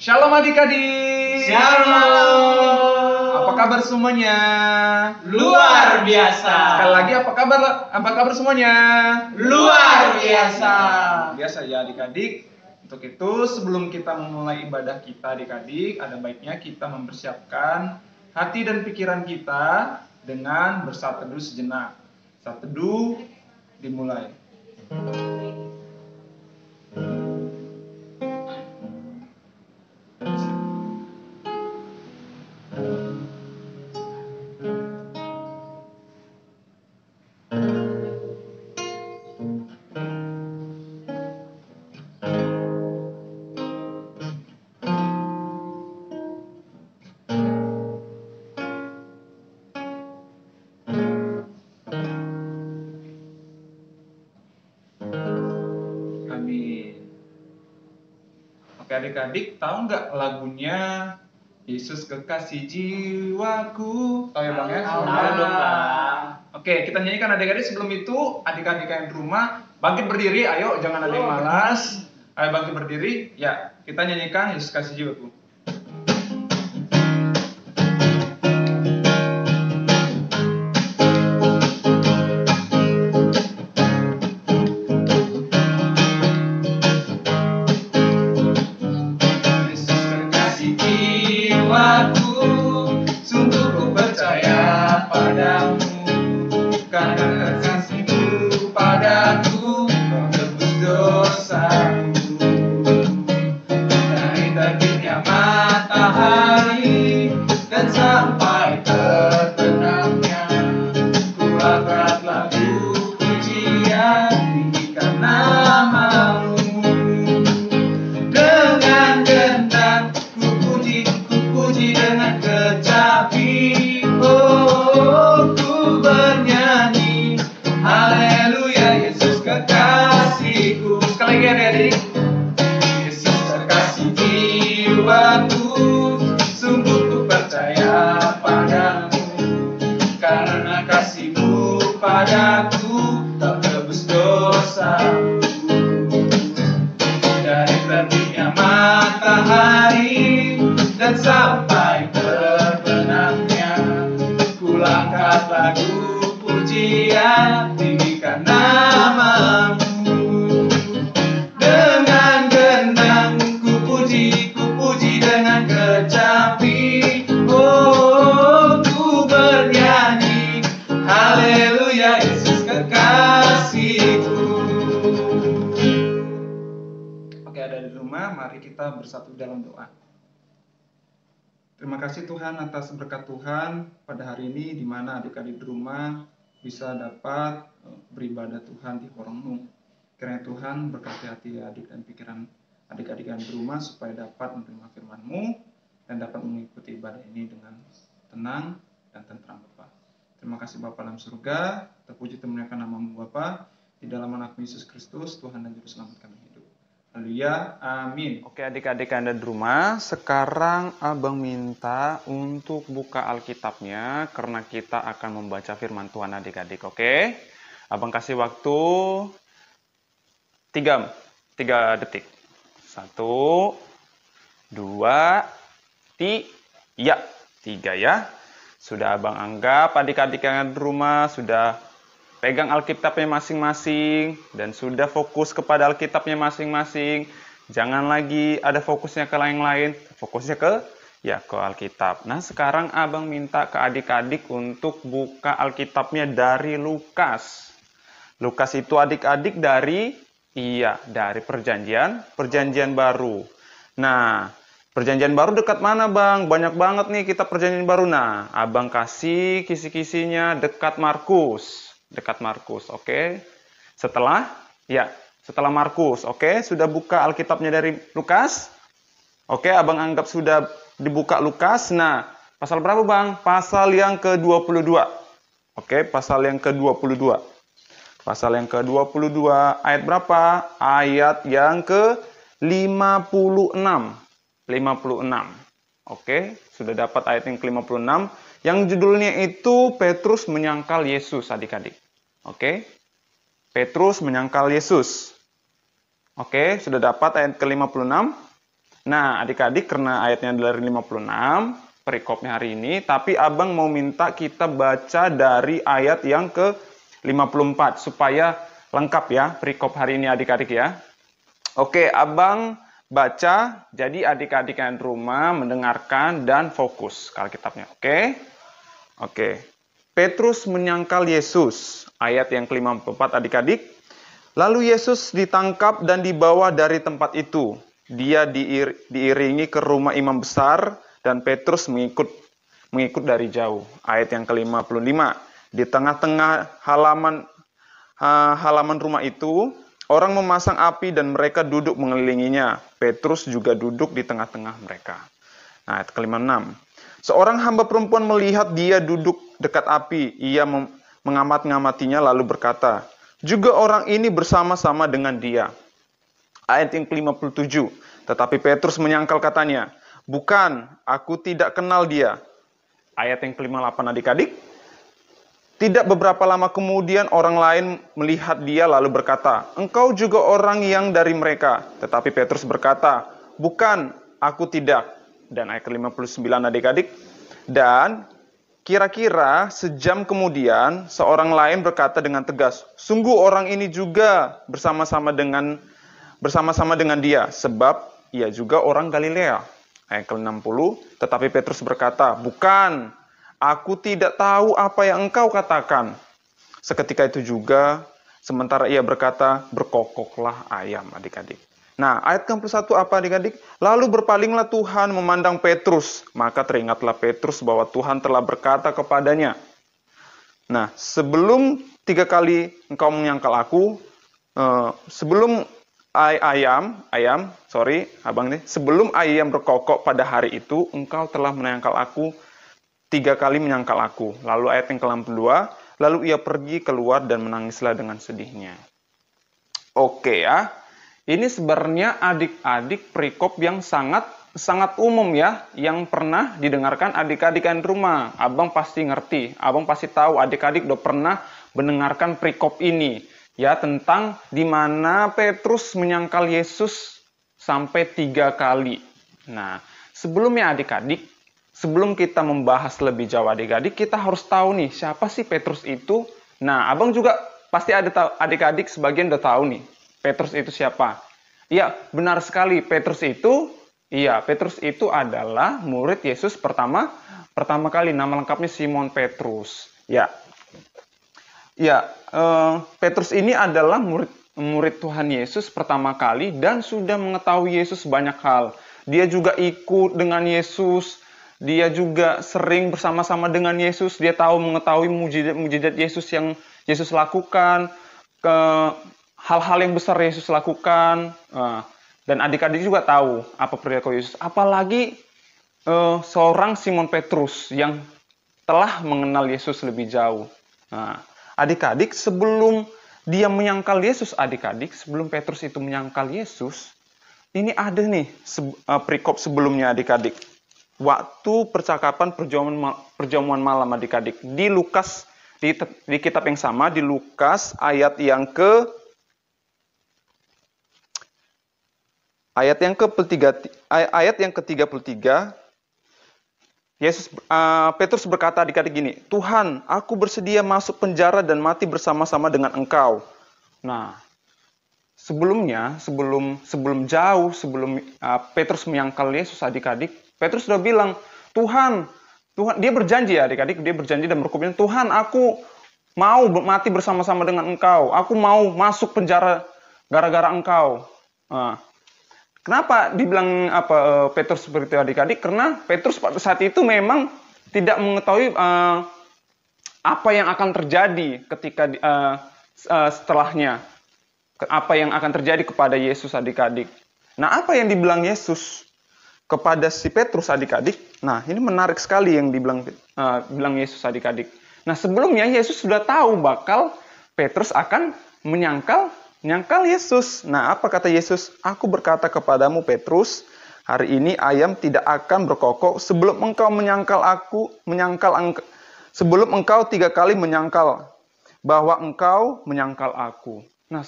Shalom adik-adik. Shalom. Apa kabar semuanya? Luar biasa. Sekali lagi apa kabar semuanya? Luar biasa. Biasa ya adik-adik. Untuk itu sebelum kita memulai ibadah kita adik-adik, ada baiknya kita mempersiapkan hati dan pikiran kita dengan bersaat teduh sejenak. Saat teduh dimulai. Oke adik-adik, tahu nggak lagunya Yesus Kekasih Jiwaku? Tahu ya Bang ya? Tahu dong Bang. Oke, kita nyanyikan adik-adik. Sebelum itu, adik-adik yang di rumah bangkit berdiri, ayo jangan ada yang malas. Ayo bangkit berdiri. Ya, kita nyanyikan Yesus Kekasih Jiwaku. Bersatu dalam doa. Terima kasih Tuhan atas berkat Tuhan pada hari ini di mana adik-adik di rumah bisa dapat beribadah Tuhan di Horongmu. Kiranya Tuhan berkati hati adik dan pikiran adik-adik yang di rumah supaya dapat menerima firman-Mu dan dapat mengikuti ibadah ini dengan tenang dan tentram Bapa. Terima kasih Bapa dalam surga, terpuji termuliakan nama-Mu Bapa, di dalam anak Yesus Kristus Tuhan dan Juru Selamat kami hidup. Haleluya, amin. Oke adik-adik Anda di rumah, sekarang Abang minta untuk buka Alkitabnya karena kita akan membaca firman Tuhan adik-adik, oke? Abang kasih waktu 3 detik. 1, 2, 3 ya. Sudah Abang anggap adik-adik yang di rumah sudah pegang Alkitabnya masing-masing dan sudah fokus kepada Alkitabnya masing-masing. Jangan lagi ada fokusnya ke yang lain, fokusnya ke Alkitab. Nah, sekarang Abang minta ke adik-adik untuk buka Alkitabnya dari Lukas. Lukas itu adik-adik dari Perjanjian Baru. Nah, Perjanjian Baru dekat mana Bang? Banyak banget nih kita Perjanjian Baru. Nah, Abang kasih kisi-kisinya dekat Markus, oke? Setelah Markus, oke? Sudah buka Alkitabnya dari Lukas? Oke, Abang anggap sudah dibuka Lukas. Nah, pasal berapa Bang? Pasal yang ke-22. Oke, pasal yang ke-22. Pasal yang ke-22 ayat berapa? Ayat yang ke-56. 56. Oke, sudah dapat ayat yang ke-56 yang judulnya itu Petrus menyangkal Yesus, adik-adik. Oke. Petrus menyangkal Yesus. Oke, sudah dapat ayat ke-56. Nah, adik-adik karena ayatnya dari 56, perikopnya hari ini, tapi abang mau minta kita baca dari ayat yang ke-54 supaya lengkap ya perikop hari ini adik-adik ya. Oke, abang baca, jadi adik-adik yang di rumah mendengarkan dan fokus ke Alkitabnya. Oke. Petrus menyangkal Yesus, ayat yang ke-54 adik-adik. Lalu Yesus ditangkap dan dibawa dari tempat itu. Dia diiringi ke rumah imam besar dan Petrus mengikut dari jauh. Ayat yang ke-55. Di tengah-tengah halaman rumah itu, orang memasang api dan mereka duduk mengelilinginya. Petrus juga duduk di tengah-tengah mereka. Nah, ayat ke-56. Seorang hamba perempuan melihat dia duduk dekat api. Ia mengamat-ngamatinya lalu berkata, juga orang ini bersama-sama dengan dia. Ayat yang ke-57. Tetapi Petrus menyangkal katanya, bukan, aku tidak kenal dia. Ayat yang ke-58 adik-adik. Tidak beberapa lama kemudian orang lain melihat dia lalu berkata, engkau juga orang yang dari mereka. Tetapi Petrus berkata, bukan, aku tidak. Dan ayat ke-59 adik-adik. Dan kira-kira sejam kemudian seorang lain berkata dengan tegas, sungguh orang ini juga bersama-sama dengan dia, sebab ia juga orang Galilea. Ayat ke-60, tetapi Petrus berkata, bukan, aku tidak tahu apa yang engkau katakan. Seketika itu juga, sementara ia berkata, berkokoklah ayam, adik-adik. Nah, ayat ke-61 apa adik-adik? Lalu berpalinglah Tuhan memandang Petrus. Maka teringatlah Petrus bahwa Tuhan telah berkata kepadanya. Nah, sebelum 3 kali engkau menyangkal aku, sebelum sebelum ayam berkokok pada hari itu, engkau telah menyangkal aku 3 kali menyangkal aku. Lalu ayat yang ke-62, lalu ia pergi keluar dan menangislah dengan sedihnya. Oke ya. Ini sebenarnya adik-adik perikop yang sangat umum ya, yang pernah didengarkan adik-adik di rumah. Abang pasti ngerti, abang pasti tahu adik-adik udah pernah mendengarkan perikop ini. Ya, tentang di mana Petrus menyangkal Yesus sampai 3 kali. Nah, sebelumnya adik-adik, sebelum kita membahas lebih jauh adik-adik, kita harus tahu nih, siapa sih Petrus itu? Nah, abang juga pasti ada adik-adik sebagian udah tahu nih. Petrus itu siapa? Iya, benar sekali. Petrus itu adalah murid Yesus pertama kali. Nama lengkapnya Simon Petrus. Petrus ini adalah murid Tuhan Yesus pertama kali dan sudah mengetahui Yesus banyak hal. Dia juga ikut dengan Yesus. Dia juga sering bersama-sama dengan Yesus. Dia mengetahui mujizat Yesus yang Yesus lakukan. Hal-hal yang besar Yesus lakukan, dan adik-adik juga tahu apa perilaku Yesus. Apalagi seorang Simon Petrus yang telah mengenal Yesus lebih jauh. Nah, adik-adik sebelum dia menyangkal Yesus, sebelum Petrus itu menyangkal Yesus, ini ada nih perikop sebelumnya adik-adik. Waktu percakapan perjamuan malam adik-adik di Lukas, di kitab yang sama di Lukas ayat yang ke-33, Petrus berkata adik-adik gini, Tuhan, aku bersedia masuk penjara dan mati bersama-sama dengan engkau. Nah, sebelum Petrus menyangkal Yesus adik-adik, Petrus sudah bilang, Tuhan, dia berjanji adik-adik, dia berjanji dan berkata, Tuhan, aku mau mati bersama-sama dengan engkau, aku mau masuk penjara gara-gara engkau. Nah, kenapa dibilang Petrus seperti itu adik-adik? Karena Petrus pada saat itu memang tidak mengetahui apa yang akan terjadi ketika setelahnya. Apa yang akan terjadi kepada Yesus adik-adik. Nah, apa yang dibilang Yesus kepada si Petrus adik-adik? Nah, ini menarik sekali yang dibilang Yesus adik-adik. Nah, sebelumnya Yesus sudah tahu bakal Petrus akan menyangkal Yesus. Nah, apa kata Yesus? Aku berkata kepadamu Petrus, hari ini ayam tidak akan berkokok sebelum engkau sebelum engkau 3 kali menyangkal bahwa engkau menyangkal aku. Nah,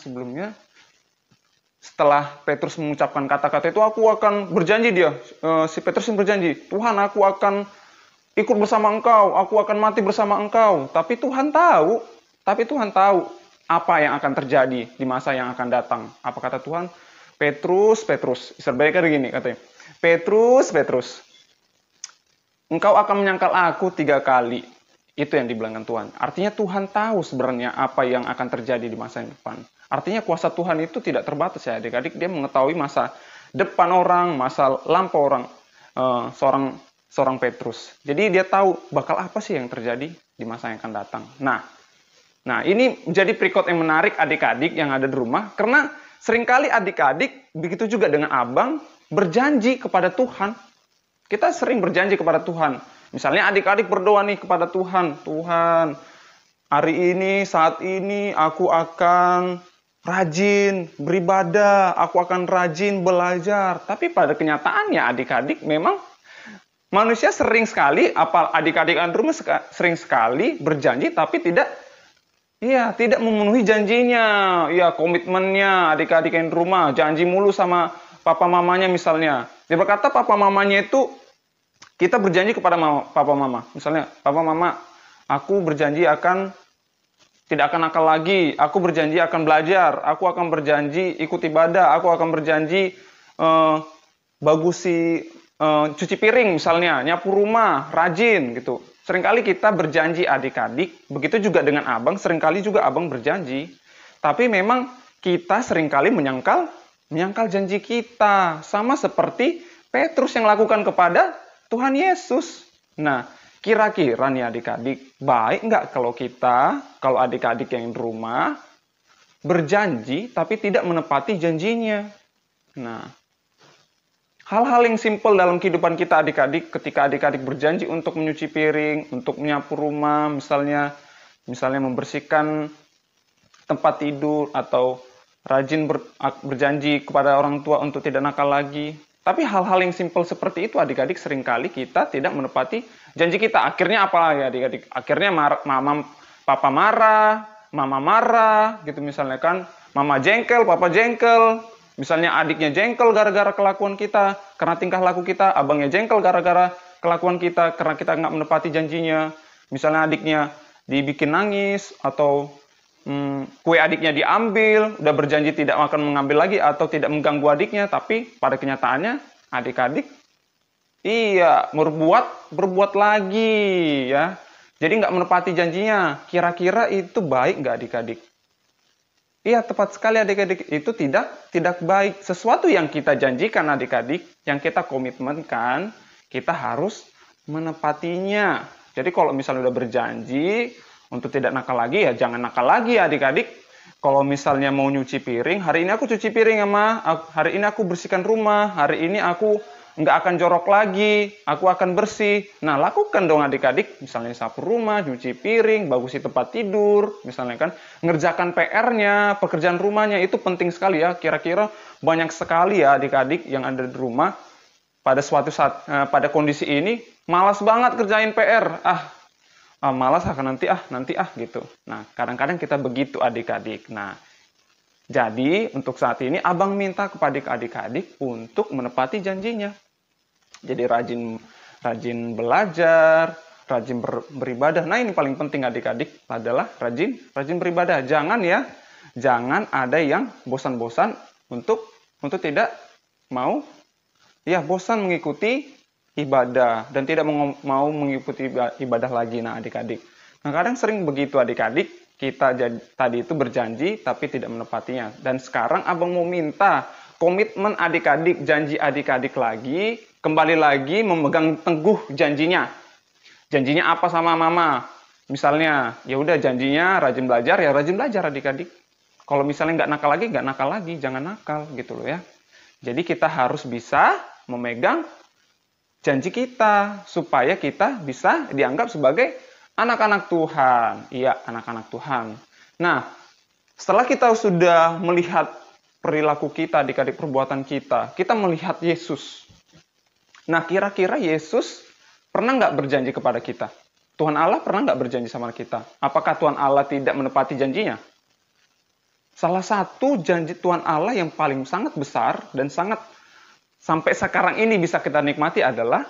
setelah Petrus mengucapkan kata-kata itu, aku akan berjanji si Petrus yang berjanji, Tuhan, aku akan ikut bersama engkau, aku akan mati bersama engkau. Tapi Tuhan tahu apa yang akan terjadi di masa yang akan datang. Apa kata Tuhan? Petrus, sebaiknya begini katanya, Petrus, engkau akan menyangkal aku 3 kali. Itu yang dibilangkan Tuhan. Artinya Tuhan tahu sebenarnya apa yang akan terjadi di masa yang depan. Artinya kuasa Tuhan itu tidak terbatas ya adik-adik. Dia mengetahui masa depan orang, masa lampau orang, seorang Petrus. Jadi dia tahu bakal apa sih yang terjadi di masa yang akan datang. Nah ini menjadi perikop yang menarik adik-adik yang ada di rumah. Karena seringkali adik-adik, begitu juga dengan abang, berjanji kepada Tuhan. Kita sering berjanji kepada Tuhan. Misalnya adik-adik berdoa nih kepada Tuhan. Tuhan, hari ini, saat ini aku akan rajin beribadah, aku akan rajin belajar. Tapi pada kenyataannya adik-adik memang manusia sering sekali, adik-adik di rumah sering sekali berjanji tapi tidak memenuhi janjinya. Ya, komitmennya adik-adik yang di rumah, janji mulu sama papa mamanya misalnya. Dia berkata papa mamanya itu, kita berjanji kepada papa mama. Misalnya, papa mama, aku berjanji tidak akan nakal lagi. Aku berjanji akan belajar. Aku akan berjanji ikut ibadah. Aku akan berjanji cuci piring misalnya, nyapu rumah, rajin gitu. Seringkali kita berjanji adik-adik. Begitu juga dengan abang, seringkali juga abang berjanji. Tapi memang kita seringkali menyangkal janji kita. Sama seperti Petrus yang lakukan kepada Tuhan Yesus. Nah, kira-kira nih adik-adik, baik nggak kalau adik-adik yang di rumah berjanji tapi tidak menepati janjinya? Nah, hal-hal yang simpel dalam kehidupan kita adik-adik, ketika adik-adik berjanji untuk menyuci piring, untuk menyapu rumah, misalnya membersihkan tempat tidur, atau rajin berjanji kepada orang tua untuk tidak nakal lagi. Tapi hal-hal yang simpel seperti itu adik-adik seringkali kita tidak menepati janji kita. Akhirnya apa ya adik-adik? Akhirnya papa marah, mama marah, gitu misalnya kan. Mama jengkel, papa jengkel. Misalnya adiknya jengkel gara-gara kelakuan kita, karena tingkah laku kita. Abangnya jengkel gara-gara kelakuan kita, karena kita nggak menepati janjinya. Misalnya adiknya dibikin nangis, atau kue adiknya diambil, udah berjanji tidak akan mengambil lagi atau tidak mengganggu adiknya, tapi pada kenyataannya adik-adik berbuat lagi ya. Jadi nggak menepati janjinya. Kira-kira itu baik nggak adik-adik? Iya, tepat sekali adik-adik, itu tidak baik. Sesuatu yang kita janjikan adik-adik, yang kita komitmenkan, kita harus menepatinya. Jadi kalau misalnya udah berjanji untuk tidak nakal lagi, ya jangan nakal lagi adik-adik. Kalau misalnya mau nyuci piring, hari ini aku cuci piring ya Ma, hari ini aku bersihkan rumah, hari ini aku nggak akan jorok lagi, aku akan bersih. Nah, lakukan dong adik-adik, misalnya sapu rumah, nyuci piring, bagusi tempat tidur, misalnya kan, ngerjakan PR-nya, pekerjaan rumahnya, itu penting sekali ya. Kira-kira banyak sekali ya adik-adik yang ada di rumah, pada suatu saat, pada kondisi ini, malas banget kerjain PR, malas nanti gitu. Nah, kadang-kadang kita begitu adik-adik. Nah, jadi untuk saat ini abang minta kepada adik-adik untuk menepati janjinya. Jadi rajin belajar, rajin beribadah. Nah, ini paling penting adik-adik adalah rajin beribadah. Jangan ada yang bosan-bosan untuk tidak mau bosan mengikuti ibadah dan tidak mau mengikuti ibadah lagi. Nah, adik-adik. Nah, kadang sering begitu adik-adik, kita tadi itu berjanji tapi tidak menepatinya. Dan sekarang abang mau minta komitmen adik-adik, janji adik-adik lagi, kembali lagi memegang teguh janjinya. Janjinya apa sama mama? Misalnya, ya udah janjinya rajin belajar, ya rajin belajar adik-adik. Kalau misalnya nggak nakal lagi, jangan nakal gitu loh ya. Jadi kita harus bisa memegang janji kita supaya kita bisa dianggap sebagai anak-anak Tuhan. Iya, anak-anak Tuhan. Nah, setelah kita sudah melihat perilaku kita, adik-adik, perbuatan kita melihat Yesus. Nah, kira-kira Yesus pernah nggak berjanji kepada kita? Tuhan Allah pernah nggak berjanji sama kita? Apakah Tuhan Allah tidak menepati janjinya? Salah satu janji Tuhan Allah yang paling sangat besar dan sangat sampai sekarang ini bisa kita nikmati adalah,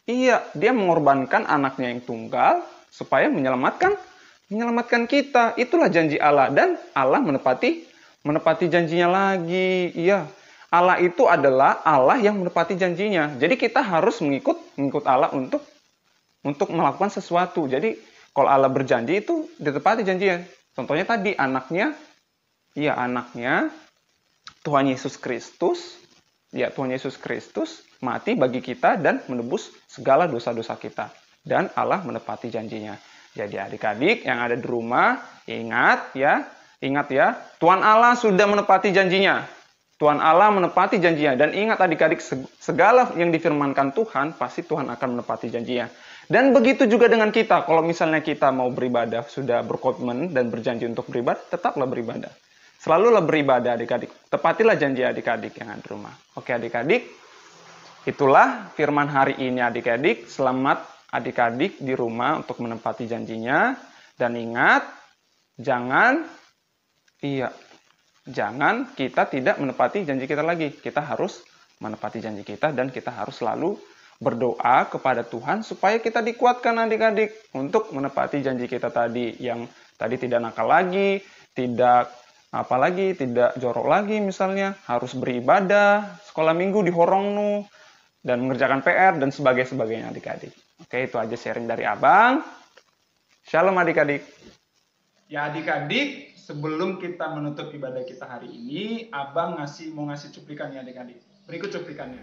iya, dia mengorbankan anaknya yang tunggal supaya menyelamatkan kita. Itulah janji Allah, dan Allah menepati janjinya lagi. Iya, Allah itu adalah Allah yang menepati janjinya. Jadi kita harus mengikut Allah untuk melakukan sesuatu. Jadi kalau Allah berjanji itu ditepati janjinya. Contohnya tadi anaknya Tuhan Yesus Kristus. Ya, Tuhan Yesus Kristus mati bagi kita dan menebus segala dosa-dosa kita. Dan Allah menepati janjinya. Jadi adik-adik yang ada di rumah, ingat ya, Tuhan Allah sudah menepati janjinya. Tuhan Allah menepati janjinya. Dan ingat adik-adik, segala yang difirmankan Tuhan, pasti Tuhan akan menepati janjinya. Dan begitu juga dengan kita. Kalau misalnya kita mau beribadah, sudah berkomitmen dan berjanji untuk beribadah, tetaplah beribadah. Selalulah beribadah adik-adik. Tepatilah janji adik-adik yang ada di rumah. Oke adik-adik, itulah firman hari ini adik-adik. Selamat adik-adik di rumah untuk menepati janjinya. Dan ingat, jangan kita tidak menepati janji kita lagi. Kita harus menepati janji kita dan kita harus selalu berdoa kepada Tuhan supaya kita dikuatkan adik-adik untuk menepati janji kita tadi, yang tadi tidak nakal lagi, tidak jorok lagi, misalnya harus beribadah, sekolah minggu di horongnu, dan mengerjakan PR dan sebagainya adik-adik. Oke, itu aja sharing dari Abang. Shalom adik-adik. Ya adik-adik, sebelum kita menutup ibadah kita hari ini, Abang mau ngasih cuplikannya adik-adik. Berikut cuplikannya.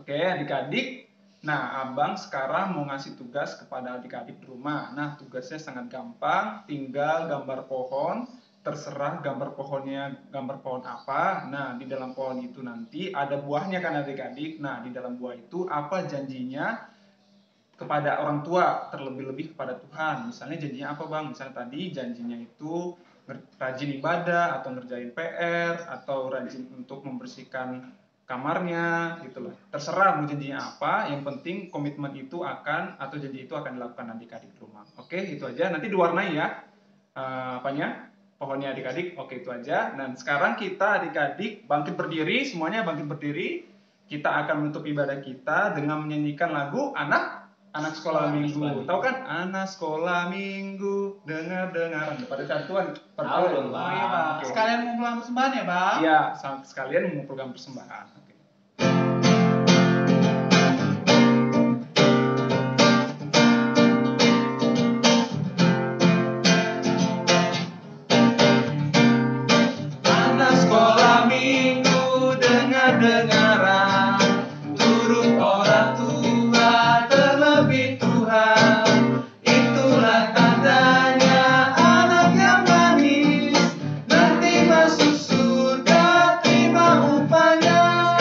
Oke adik-adik, nah Abang sekarang mau ngasih tugas kepada adik-adik di rumah. Nah tugasnya sangat gampang, tinggal gambar pohon, terserah gambar pohonnya gambar pohon apa. Nah di dalam pohon itu nanti ada buahnya kan adik-adik. Nah di dalam buah itu apa janjinya kepada orang tua, terlebih-lebih kepada Tuhan. Misalnya janjinya apa Bang? Misalnya tadi janjinya itu rajin ibadah, atau ngerjain PR, atau rajin untuk membersihkan kamarnya, gitulah. Terserah mau janjinya apa, yang penting komitmen itu atau janji itu akan dilakukan adik-adik di rumah. Oke, itu aja. Nanti diwarnai ya, pohonnya adik-adik. Oke, itu aja. Dan sekarang kita adik-adik bangkit berdiri, semuanya bangkit berdiri. Kita akan menutup ibadah kita dengan menyanyikan lagu anak sekolah minggu. Tahu kan? Anak sekolah minggu, dengar. Pada satuan. Tahu dong, Bang. Iya, Bang. Oke. Sekalian mengumpulkan persembahan ya, Bang? Iya, sekalian mengumpulkan persembahan. Oke. Anak sekolah minggu, dengar-dengaran, turut orang tua, terlebih Tuhan. Itulah tandanya anak yang manis, nanti masuk surga terima upahnya.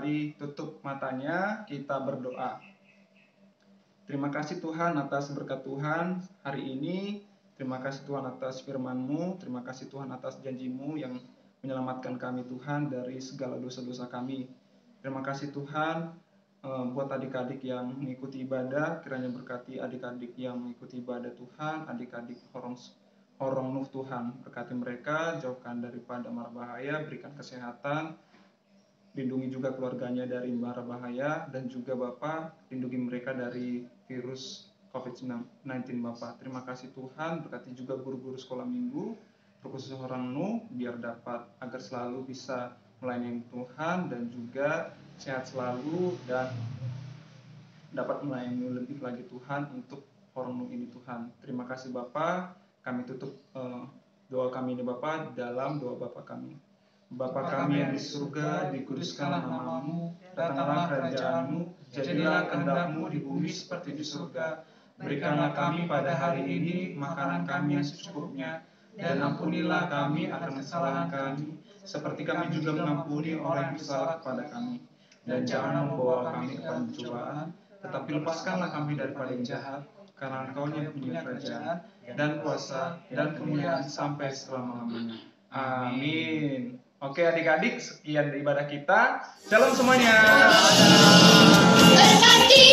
Mari tutup matanya, kita berdoa. Terima kasih Tuhan atas berkat Tuhan hari ini. Terima kasih Tuhan atas firman-Mu. Terima kasih Tuhan atas janji-Mu yang menyelamatkan kami Tuhan dari segala dosa-dosa kami. Terima kasih Tuhan buat adik-adik yang mengikuti ibadah. Kiranya berkati adik-adik yang mengikuti ibadah Tuhan. Adik-adik horong Nuh Tuhan. Berkati mereka, jauhkan daripada mara bahaya, berikan kesehatan. Lindungi juga keluarganya dari mara bahaya, dan juga Bapak lindungi mereka dari virus COVID-19 Bapak. Terima kasih Tuhan, berkati juga guru-guru sekolah minggu, terkhusus orang Nuh, biar dapat agar selalu bisa melayani Tuhan dan juga sehat selalu dan dapat melayani lebih lagi Tuhan untuk orang Nuh ini Tuhan. Terima kasih Bapak, kami tutup doa kami ini Bapak dalam doa Bapak kami. Bapa kami yang di surga, dikuduskanlah nama-Mu, datanglah kerajaan-Mu, jadilah kehendak-Mu di bumi seperti di surga. Berikanlah kami pada hari ini makanan kami yang secukupnya, dan ampunilah kami akan kesalahan kami, seperti kami juga mengampuni orang yang bersalah kepada kami. Dan jangan membawa kami kepada pencobaan, tetapi lepaskanlah kami daripada yang jahat, karena Engkau yang punya kerajaan, dan kuasa, dan kemuliaan sampai selama-lamanya. Amin. Oke adik-adik, sekian ibadah kita. Shalom semuanya. Berkati